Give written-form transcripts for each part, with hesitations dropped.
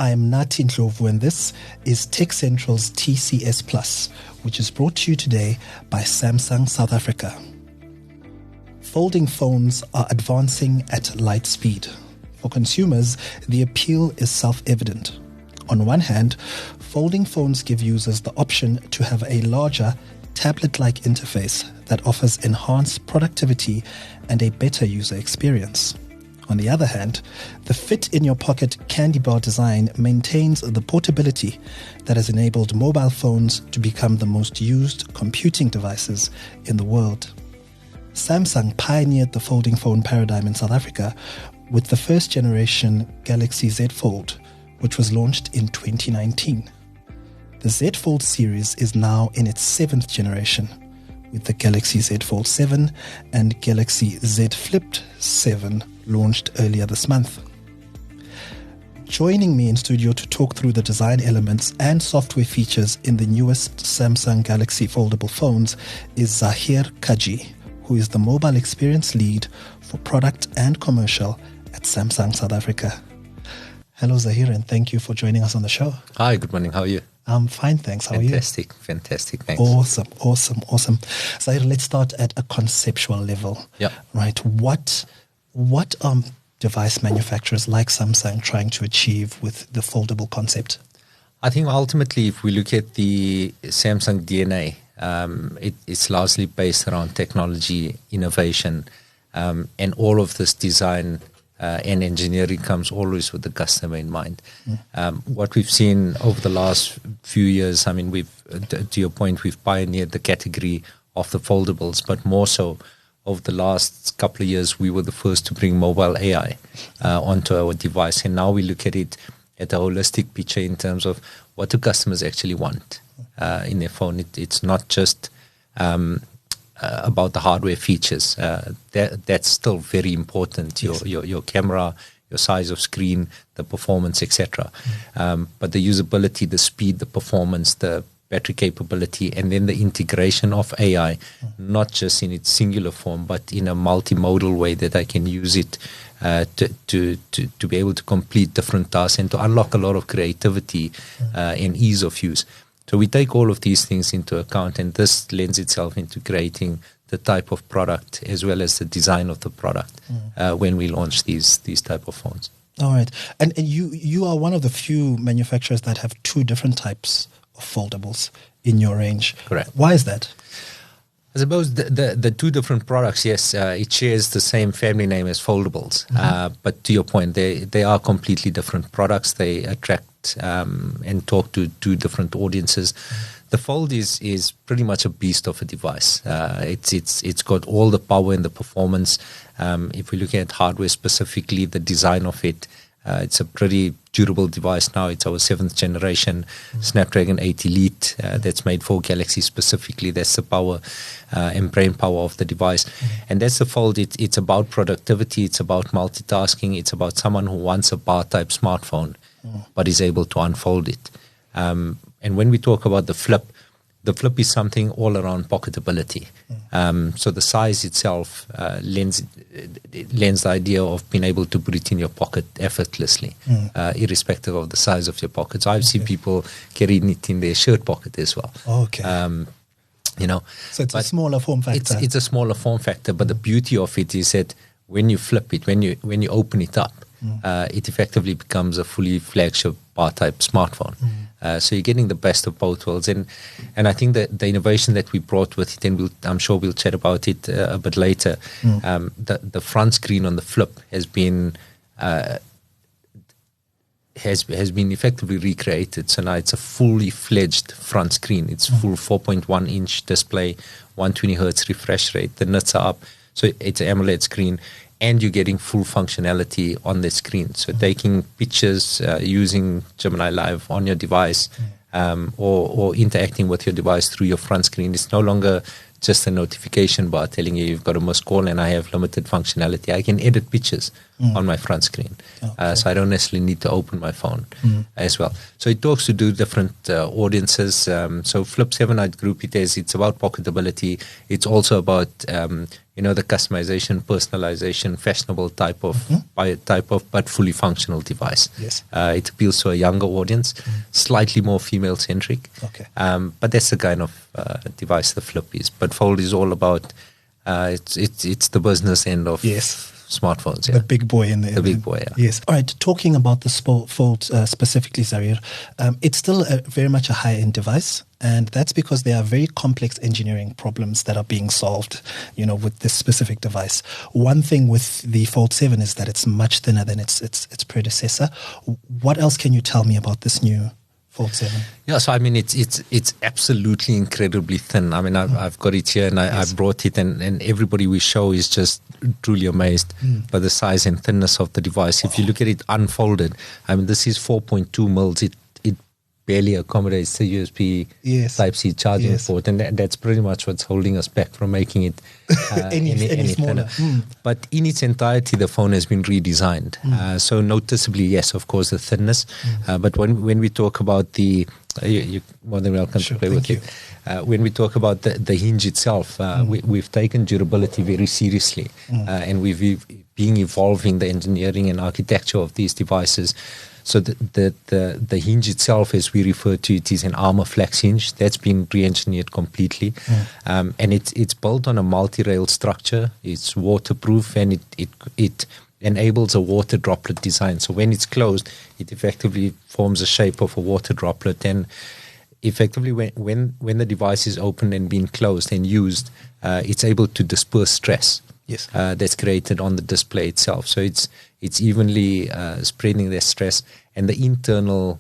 I am Nati Ndlovu, and this is TechCentral's TCS Plus, which is brought to you today by Samsung South Africa. Folding phones are advancing at light speed. For consumers, the appeal is self-evident. On one hand, folding phones give users the option to have a larger, tablet-like interface that offers enhanced productivity and a better user experience. On the other hand, the fit-in-your-pocket candy bar design maintains the portability that has enabled mobile phones to become the most used computing devices in the world. Samsung pioneered the folding phone paradigm in South Africa with the first-generation Galaxy Z Fold, which was launched in 2019. The Z Fold series is now in its 7th generation, with the Galaxy Z Fold 7 and Galaxy Z Flip 7 launched earlier this month. Joining me in studio to talk through the design elements and software features in the newest Samsung Galaxy foldable phones is Zahir Cajee, who is the mobile experience lead for product and commercial at Samsung South Africa. Hello Zahir, and thank you for joining us on the show. Hi, good morning. How are you? I'm fine, thanks. How are you? Fantastic. Thanks. Awesome. Zahir, let's start at a conceptual level. Yeah. Right. What device manufacturers like Samsung trying to achieve with the foldable concept? I think ultimately, if we look at the Samsung DNA, it's largely based around technology, innovation, and all of this design and engineering comes always with the customer in mind. What we've seen over the last few years, I mean, to your point, we've pioneered the category of the foldables, but more so over the last couple of years, we were the first to bring mobile AI onto our device. And now we look at it at a holistic picture in terms of what do customers actually want in their phone. It's not just about the hardware features. That's still very important. Your camera, your size of screen, the performance, etc. But the usability, the speed, the performance, the battery capability, and then the integration of AI, not just in its singular form, but in a multimodal way that I can use it to be able to complete different tasks and to unlock a lot of creativity and ease of use. So we take all of these things into account, and this lends itself into creating the type of product as well as the design of the product when we launch these type of phones. All right. And you are one of the few manufacturers that have two different types of foldables in your range. Correct. Why is that? I suppose the two different products, yes, it shares the same family name as foldables. But to your point, they are completely different products. They attract and talk to two different audiences. The Fold is pretty much a beast of a device. It's got all the power and the performance. If we look at hardware specifically, the design of it, it's a pretty durable device now. It's our 7th generation Snapdragon 8 Elite that's made for Galaxy specifically. That's the power and brain power of the device. And that's the Fold. It's about productivity. It's about multitasking. It's about someone who wants a bar-type smartphone but is able to unfold it. And when we talk about the Flip is something all around pocketability. So the size itself lends the idea of being able to put it in your pocket effortlessly, irrespective of the size of your pocket. So I've seen people carrying it in their shirt pocket as well. Okay. So it's a smaller form factor. It's a smaller form factor, but the beauty of it is that when you flip it, when you open it up, it effectively becomes a fully flagship bar-type smartphone. So you're getting the best of both worlds. And I think that the innovation that we brought with it, and I'm sure we'll chat about it a bit later, the front screen on the Flip has been effectively recreated. So now it's a fully fledged front screen. It's full 4.1 inch display, 120 hertz refresh rate. The nits are up. So it's an AMOLED screen, and you're getting full functionality on the screen. So taking pictures, using Gemini Live on your device, or interacting with your device through your front screen. It's no longer just a notification bar telling you you've got a missed call and I have limited functionality. I can edit pictures on my front screen. Okay. So I don't necessarily need to open my phone as well. So it talks to do different audiences. So Flip7, I'd group it as it's about pocketability. It's also about the customization, personalization, fashionable type of but fully functional device. Yes. It appeals to a younger audience, slightly more female centric. Okay. But that's the kind of device the Flip is. But Fold is all about it's the business end of smartphones. Yeah. The big boy in there. The big boy, yeah. Yes. All right. Talking about the Fold specifically, Zahir, it's still very much a high-end device. And that's because there are very complex engineering problems that are being solved, with this specific device. One thing with the Fold7 is that it's much thinner than its predecessor. What else can you tell me about this new Fold7? Yeah, so I mean, it's absolutely incredibly thin. I mean, I've got it here, and I brought it, and everybody we show is just truly amazed by the size and thinness of the device. If you look at it unfolded, I mean, this is 4.2 mils. It barely accommodates the USB Type-C charging port, and that's pretty much what's holding us back from making it any smaller. But in its entirety, the phone has been redesigned. So noticeably, yes, of course, the thinness. But when we talk about you're more than welcome to play with it. When we talk about the hinge itself, we've taken durability very seriously, and we've been evolving the engineering and architecture of these devices. So the hinge itself, as we refer to it, is an armor flex hinge that's been re-engineered completely, and it's built on a multi-rail structure. It's waterproof, and it enables a water droplet design. So when it's closed, it effectively forms a shape of a water droplet, and effectively when the device is opened and being closed and used, it's able to disperse stress. Yes. That's created on the display itself. So it's evenly spreading the stress, and the internals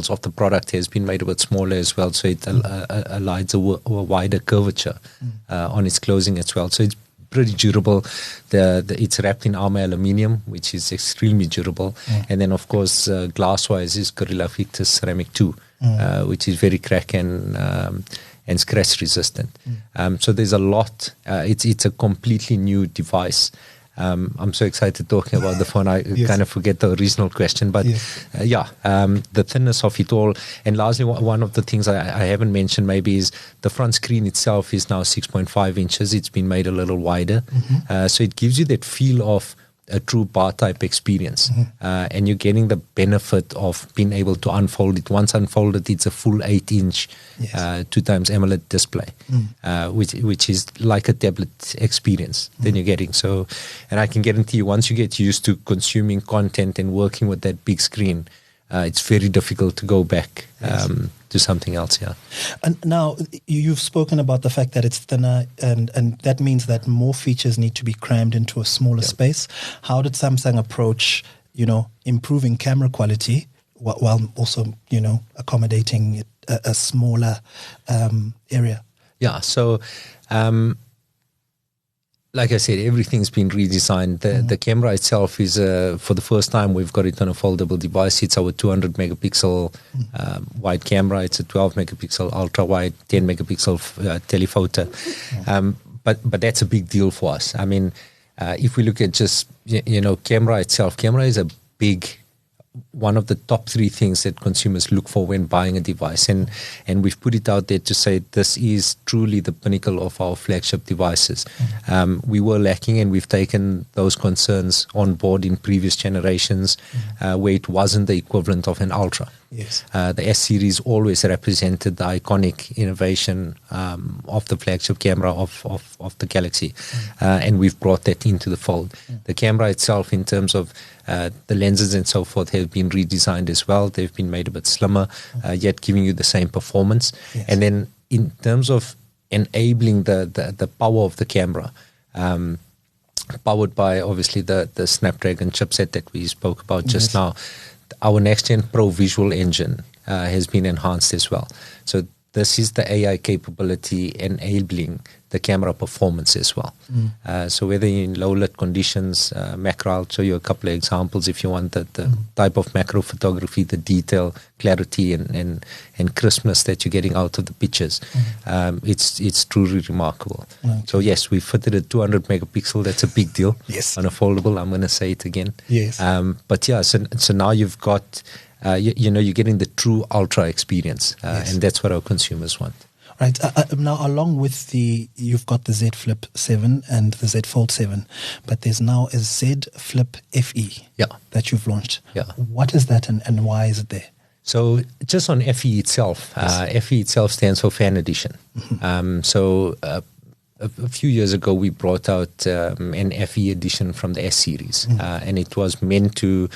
of the product has been made a bit smaller as well. So it allows a wider curvature on its closing as well. So it's pretty durable. It's wrapped in armor aluminium, which is extremely durable. And then, of course, glass-wise is Gorilla Victus Ceramic 2, which is very crack and scratch resistant. So there's a lot. It's a completely new device. I'm so excited talking about the phone. I kind of forget the original question, but the thinness of it all. And lastly, one of the things I haven't mentioned maybe is the front screen itself is now 6.5 inches. It's been made a little wider. So it gives you that feel of a true bar type experience, and you're getting the benefit of being able to unfold it. Once unfolded, it's a full 8-inch 2x AMOLED display, which is like a tablet experience that you're getting. So, and I can guarantee you, once you get used to consuming content and working with that big screen, it's very difficult to go back to something else. And now you've spoken about the fact that it's thinner, and that means that more features need to be crammed into a smaller space. How did Samsung approach, improving camera quality while also, accommodating a smaller area? Yeah. So, like I said, everything's been redesigned. The camera itself is, for the first time, we've got it on a foldable device. It's our 200 megapixel wide camera. It's a 12 megapixel ultra wide, 10 megapixel telephoto. But that's a big deal for us. I mean, if we look at just, camera itself, camera is a one of the top 3 things that consumers look for when buying a device. And we've put it out there to say this is truly the pinnacle of our flagship devices. We were lacking, and we've taken those concerns on board in previous generations, where it wasn't the equivalent of an Ultra. Yes. The S series always represented the iconic innovation of the flagship camera of the Galaxy, and we've brought that into the Fold. The camera itself, in terms of the lenses and so forth, have been redesigned as well. They've been made a bit slimmer, yet giving you the same performance. Yes. And then in terms of enabling the power of the camera, powered by obviously the Snapdragon chipset that we spoke about just now, our next-gen Pro Visual Engine has been enhanced as well. So this is the AI capability enabling the camera performance as well. So whether in low lit conditions, macro, I'll show you a couple of examples if you want the type of macro photography, the detail, clarity and crispness that you're getting out of the pictures. It's truly remarkable. Okay. So yes, we fitted a 200 megapixel. That's a big deal. Yes. On a foldable. I'm going to say it again. Yes. But yeah, so now you've got, you're getting the true ultra experience, Yes. and that's what our consumers want. Right. Now, along with you've got the Z Flip7 and the Z Fold7, but there's now a Z Flip FE that you've launched. Yeah. What is that and why is it there? So just on FE itself, FE itself stands for Fan Edition. So a few years ago, we brought out an FE edition from the S series, and it was meant to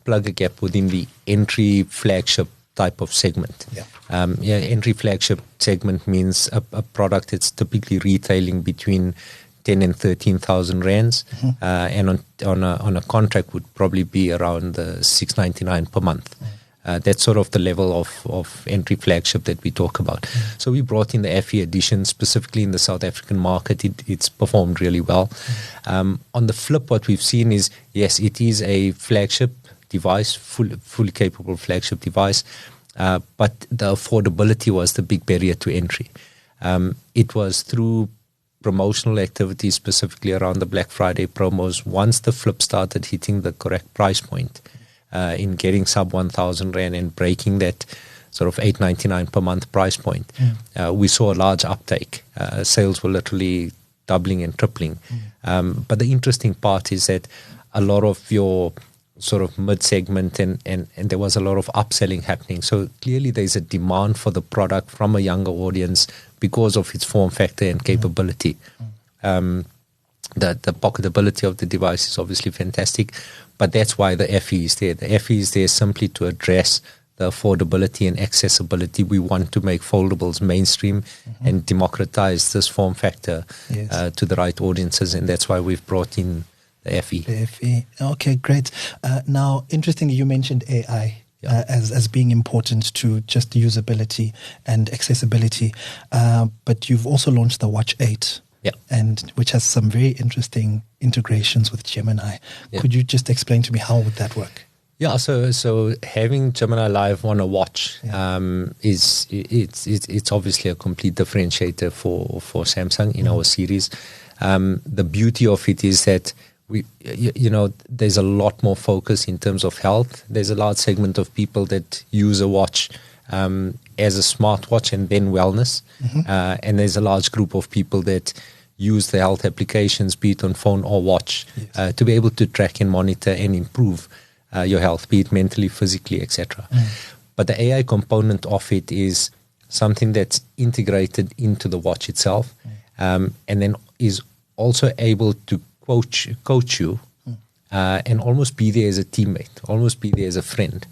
plug a gap within the entry flagship type of segment. Entry flagship segment means a product that's typically retailing between 10 and 13,000 rands, and on a contract would probably be around the $699 per month. That's sort of the level of entry flagship that we talk about. So we brought in the FE edition specifically in the South African market. It's performed really well. On the flip, what we've seen is, yes, it is a flagship device, fully capable flagship device, but the affordability was the big barrier to entry. It was through promotional activities, specifically around the Black Friday promos. Once the flip started hitting the correct price point, in getting sub 1,000 rand and breaking that sort of $899 per month price point, we saw a large uptake. Sales were literally doubling and tripling. But the interesting part is that a lot of your sort of mid-segment and there was a lot of upselling happening. So clearly there's a demand for the product from a younger audience because of its form factor and capability. The pocketability of the device is obviously fantastic, but that's why the FE is there. The FE is there simply to address the affordability and accessibility. We want to make foldables mainstream and democratize this form factor to the right audiences, and that's why we've brought in the FE. The FE. Okay, great. Now, interestingly, you mentioned AI as being important to just usability and accessibility, but you've also launched the Watch8. And which has some very interesting integrations with Gemini. Could you just explain to me how would that work? Yeah, so having Gemini Live on a watch is it's obviously a complete differentiator for Samsung in our series. The beauty of it is that there's a lot more focus in terms of health. There's a large segment of people that use a watch as a smartwatch and then wellness. And there's a large group of people that use the health applications, be it on phone or watch, to be able to track and monitor and improve your health, be it mentally, physically, etc. But the AI component of it is something that's integrated into the watch itself, and then is also able to coach you and almost be there as a teammate, almost be there as a friend.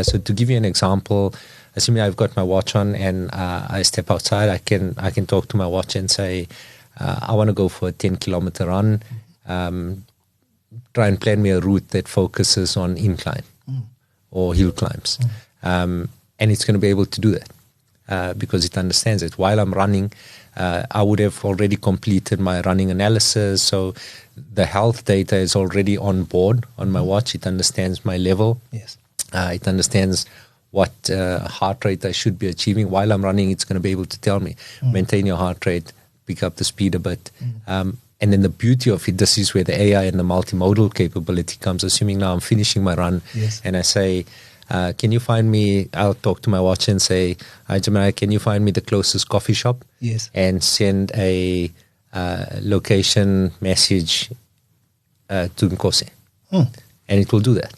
So to give you an example, assuming I've got my watch on and I step outside, I can talk to my watch and say, I want to go for a 10-kilometer run. Try and plan me a route that focuses on incline or hill climbs. And it's going to be able to do that because it understands it. While I'm running, I would have already completed my running analysis. So the health data is already on board on my watch. It understands my level. It understands what heart rate I should be achieving. While I'm running, it's going to be able to tell me, maintain your heart rate, pick up the speed a bit. And then the beauty of it, this is where the AI and the multimodal capability comes. Assuming now I'm finishing my run and I say, can you find me, I'll talk to my watch and say, hi Gemini, can you find me the closest coffee shop? And send a location message to Nkose. And it will do that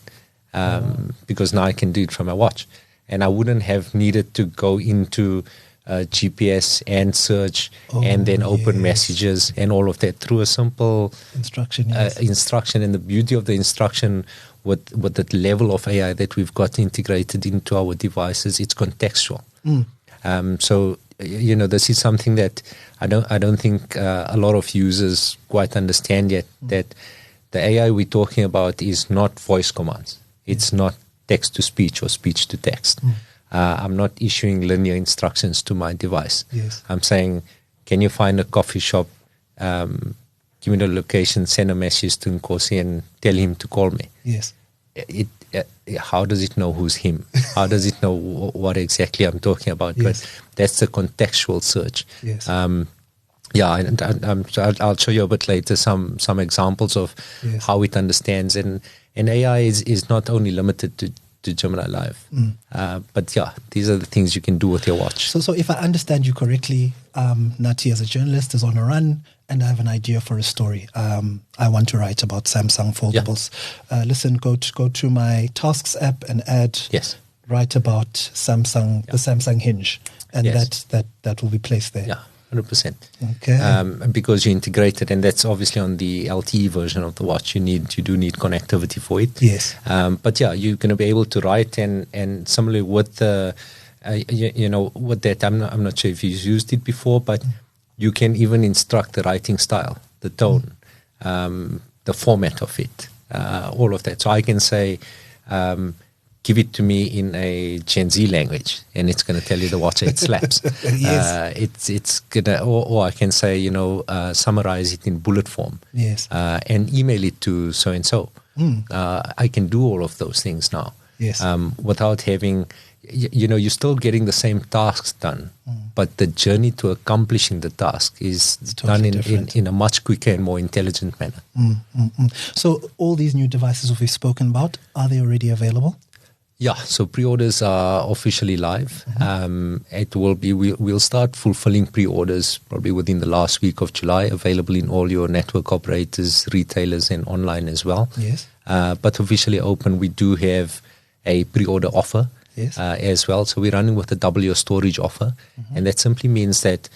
because now I can do it from my watch. And I wouldn't have needed to go into GPS and search and then open messages and all of that through a simple instruction. And the beauty of the instruction with that level of AI that we've got integrated into our devices, it's contextual. So this is something that I don't think a lot of users quite understand yet, that the AI we're talking about is not voice commands. It's not text to speech or speech to text. I'm not issuing linear instructions to my device. Yes. I'm saying, can you find a coffee shop? Give me the location, send a message to Nkosi and tell him to call me. Yes. How does it know who's him? How does it know what exactly I'm talking about? Yes. But that's the contextual search. Yes. I'll show you a bit later some examples of how it understands. And AI is not only limited to Gemini Live. But these are the things you can do with your watch. So if I understand you correctly, Nati as a journalist is on a run and I have an idea for a story. I want to write about Samsung foldables. Listen, go to my tasks app and add write about Samsung, the Samsung Hinge. And that will be placed there. Yeah. 100%. Okay. Because you integrate it, and that's obviously on the LTE version of the watch. You do need connectivity for it. Yes. But you're going to be able to write, and similarly with the, with that, I'm not sure if you've used it before, but you can even instruct the writing style, the tone, the format of it, all of that. So I can say, give it to me in a Gen Z language, and it's going to tell you the Watch8 slaps. Yes. It's gonna, or I can say, summarize it in bullet form. Yes. And email it to so and so. I can do all of those things now. Yes. Without having, you're still getting the same tasks done, but the journey to accomplishing the task is totally done in a much quicker and more intelligent manner. So all these new devices we've spoken about, are they already available? Yeah, so pre-orders are officially live. It will be. We'll start fulfilling pre-orders probably within the last week of July. Available in all your network operators, retailers, and online as well. Yes. But officially open, we do have a pre-order offer as well. So we're running with a double your storage offer, and that simply means that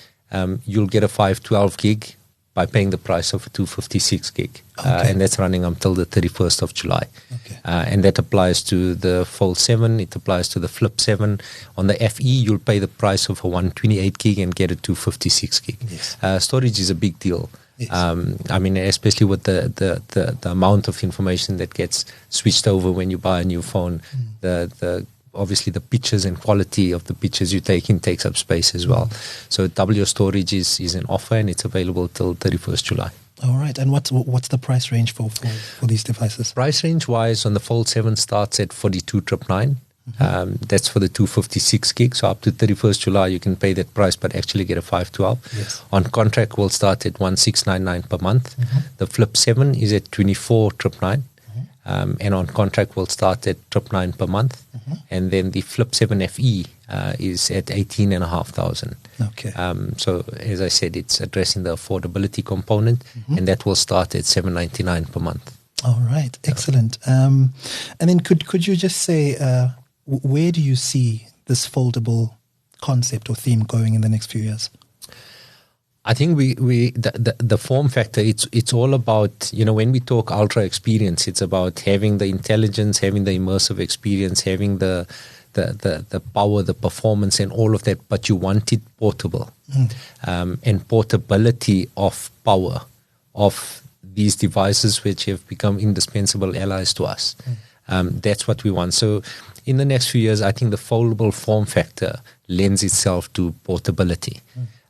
you'll get a 512 gig by paying the price of a 256 gig. And that's running until the 31st of July. Okay. And that applies to the Fold7, it applies to the Flip7. On the FE, you'll pay the price of a 128 gig and get a 256 gig. Yes. Storage is a big deal. Yes. Especially with the amount of information that gets switched over when you buy a new phone, obviously the pictures and quality of the pictures you take in takes up space as well. So double your storage is an offer, and it's available till 31st July. All right. And what's the price range for these devices? Price range wise on the Fold7 starts at 42,999. That's for the 256 gig. So up to 31st July, you can pay that price, but actually get a 512. Yes. On contract, will start at 1699 per month. The Flip7 is at 24,999. And on contract will start at 999 per month. And then the Flip7 FE is at 18,500. Okay. So as I said, it's addressing the affordability component, and that will start at 799 per month. All right. Excellent. And then could you just say, where do you see this foldable concept or theme going in the next few years? I think the form factor, it's all about, when we talk ultra experience, it's about having the intelligence, having the immersive experience, having the power, the performance and all of that, but you want it portable. And portability of power of these devices, which have become indispensable allies to us. That's what we want. So in the next few years, I think the foldable form factor lends itself to portability.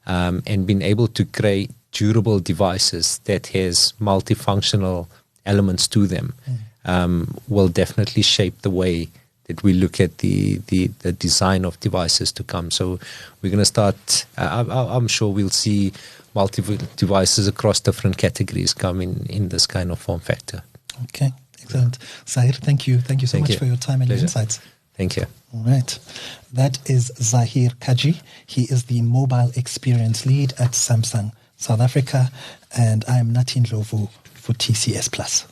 And being able to create durable devices that has multifunctional elements to them will definitely shape the way that we look at the design of devices to come. So we're going to start, I'm sure we'll see multiple devices across different categories come in this kind of form factor. Okay, excellent. Zahir, thank you. Thank you so much for your time and your insights. Thank you. All right. That is Zahir Cajee. He is the mobile experience lead at Samsung South Africa. And I'm Natin Lovu for TCS Plus.